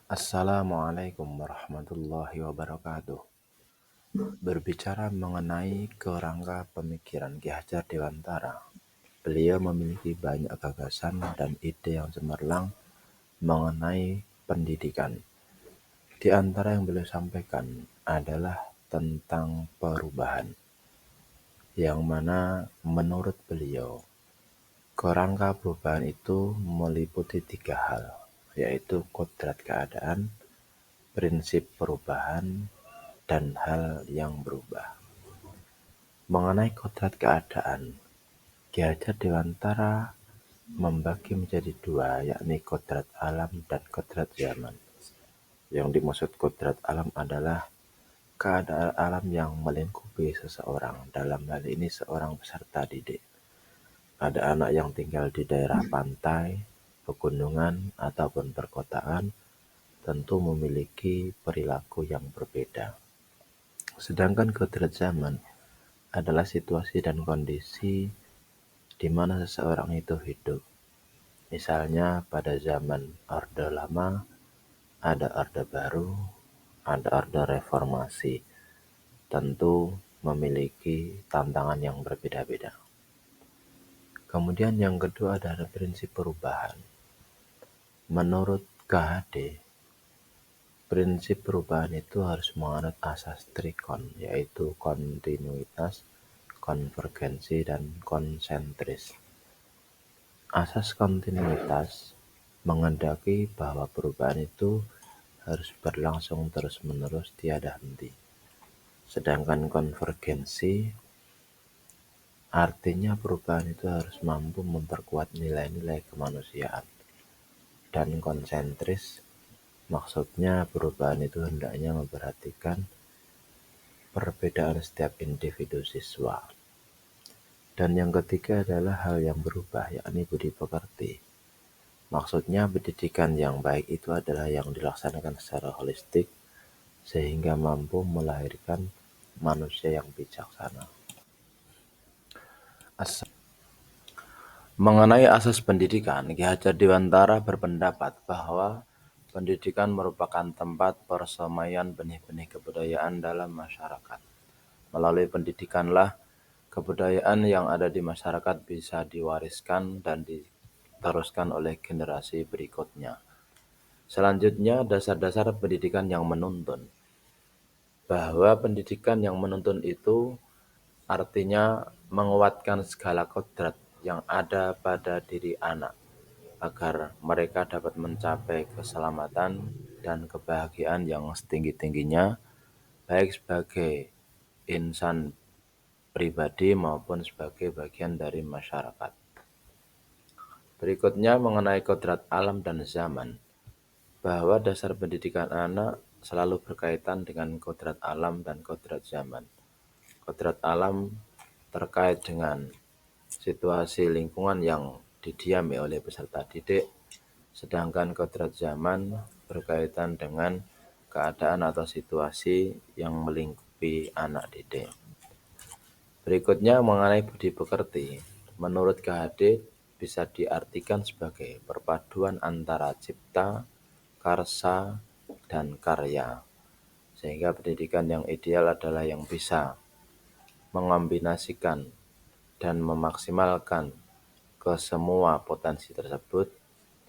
Assalamualaikum warahmatullahi wabarakatuh. Berbicara mengenai kerangka pemikiran Ki Hajar Dewantara, beliau memiliki banyak gagasan dan ide yang cemerlang mengenai pendidikan. Di antara yang beliau sampaikan adalah tentang perubahan, yang mana menurut beliau kerangka perubahan itu meliputi 3 hal, yaitu kodrat keadaan, prinsip perubahan, dan hal yang berubah. Mengenai kodrat keadaan, Ki Hajar Dewantara membagi menjadi 2, yakni kodrat alam dan kodrat zaman. Yang dimaksud kodrat alam adalah keadaan alam yang melingkupi seseorang, dalam hal ini seorang peserta didik. Ada anak yang tinggal di daerah pantai, pegunungan, ataupun perkotaan, tentu memiliki perilaku yang berbeda. Sedangkan kodrat zaman adalah situasi dan kondisi di mana seseorang itu hidup. Misalnya pada zaman Orde Lama, ada Orde Baru, ada Orde Reformasi. Tentu memiliki tantangan yang berbeda-beda. Kemudian yang kedua adalah prinsip perubahan. Menurut KHD, prinsip perubahan itu harus menganut asas trikon, yaitu kontinuitas, konvergensi, dan konsentris. Asas kontinuitas menghendaki bahwa perubahan itu harus berlangsung terus-menerus tiada henti. Sedangkan konvergensi artinya perubahan itu harus mampu memperkuat nilai-nilai kemanusiaan. Dan konsentris maksudnya perubahan itu hendaknya memperhatikan perbedaan setiap individu siswa. Dan yang ketiga adalah hal yang berubah, yakni budi pekerti. Maksudnya pendidikan yang baik itu adalah yang dilaksanakan secara holistik sehingga mampu melahirkan manusia yang bijaksana. Mengenai asas pendidikan, Ki Hajar Dewantara berpendapat bahwa pendidikan merupakan tempat persemaian benih-benih kebudayaan dalam masyarakat. Melalui pendidikanlah kebudayaan yang ada di masyarakat bisa diwariskan dan diteruskan oleh generasi berikutnya. Selanjutnya, dasar-dasar pendidikan yang menuntun. Bahwa pendidikan yang menuntun itu artinya menguatkan segala kodrat yang ada pada diri anak, agar mereka dapat mencapai keselamatan dan kebahagiaan yang setinggi-tingginya, baik sebagai insan pribadi maupun sebagai bagian dari masyarakat. Berikutnya mengenai kodrat alam dan zaman, bahwa dasar pendidikan anak selalu berkaitan dengan kodrat alam dan kodrat zaman. Kodrat alam terkait dengan situasi lingkungan yang didiami oleh peserta didik, sedangkan kodrat zaman berkaitan dengan keadaan atau situasi yang melingkupi anak didik. Berikutnya mengenai budi pekerti. Menurut KHD bisa diartikan sebagai perpaduan antara cipta, karsa, dan karya. Sehingga pendidikan yang ideal adalah yang bisa mengombinasikan dan memaksimalkan ke semua potensi tersebut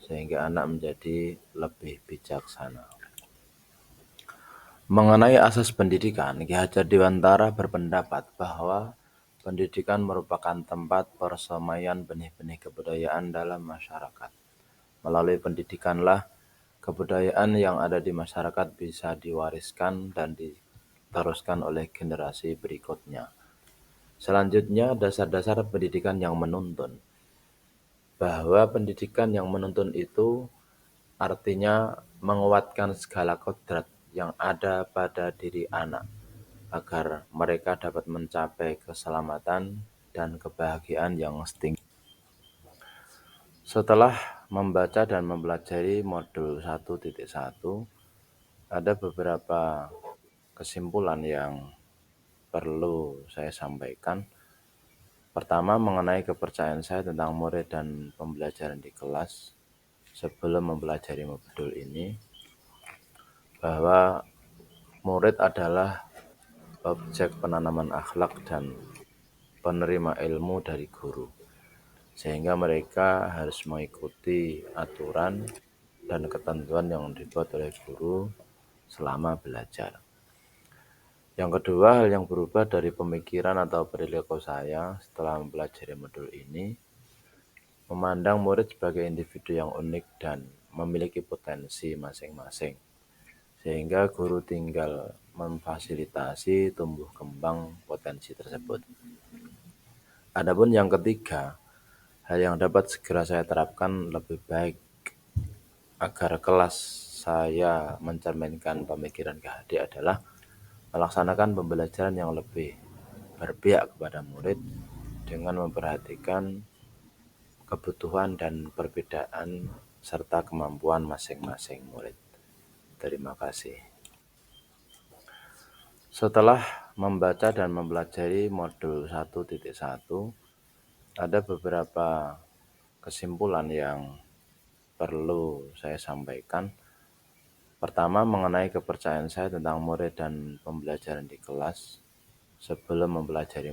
sehingga anak menjadi lebih bijaksana. Mengenai asas pendidikan, Ki Hajar Dewantara berpendapat bahwa pendidikan merupakan tempat persemaian benih-benih kebudayaan dalam masyarakat. Melalui pendidikanlah kebudayaan yang ada di masyarakat bisa diwariskan dan diteruskan oleh generasi berikutnya. Selanjutnya, dasar-dasar pendidikan yang menuntun. Bahwa pendidikan yang menuntun itu artinya menguatkan segala kodrat yang ada pada diri anak, agar mereka dapat mencapai keselamatan dan kebahagiaan yang setinggi. Setelah membaca dan mempelajari modul 1.1, ada beberapa kesimpulan yang perlu saya sampaikan. Pertama, mengenai kepercayaan saya tentang murid dan pembelajaran di kelas sebelum mempelajari modul ini. bahwa murid adalah objek penanaman akhlak dan penerima ilmu dari guru, sehingga mereka harus mengikuti aturan dan ketentuan yang dibuat oleh guru selama belajar. Yang kedua, hal yang berubah dari pemikiran atau perilaku saya setelah mempelajari modul ini, memandang murid sebagai individu yang unik dan memiliki potensi masing-masing, sehingga guru tinggal memfasilitasi tumbuh kembang potensi tersebut. Adapun yang ketiga, hal yang dapat segera saya terapkan lebih baik agar kelas saya mencerminkan pemikiran KHD adalah melaksanakan pembelajaran yang lebih berpihak kepada murid dengan memperhatikan kebutuhan dan perbedaan serta kemampuan masing-masing murid. Terima kasih. Setelah membaca dan mempelajari modul 1.1, ada beberapa kesimpulan yang perlu saya sampaikan. Pertama, mengenai kepercayaan saya tentang murid dan pembelajaran di kelas sebelum mempelajari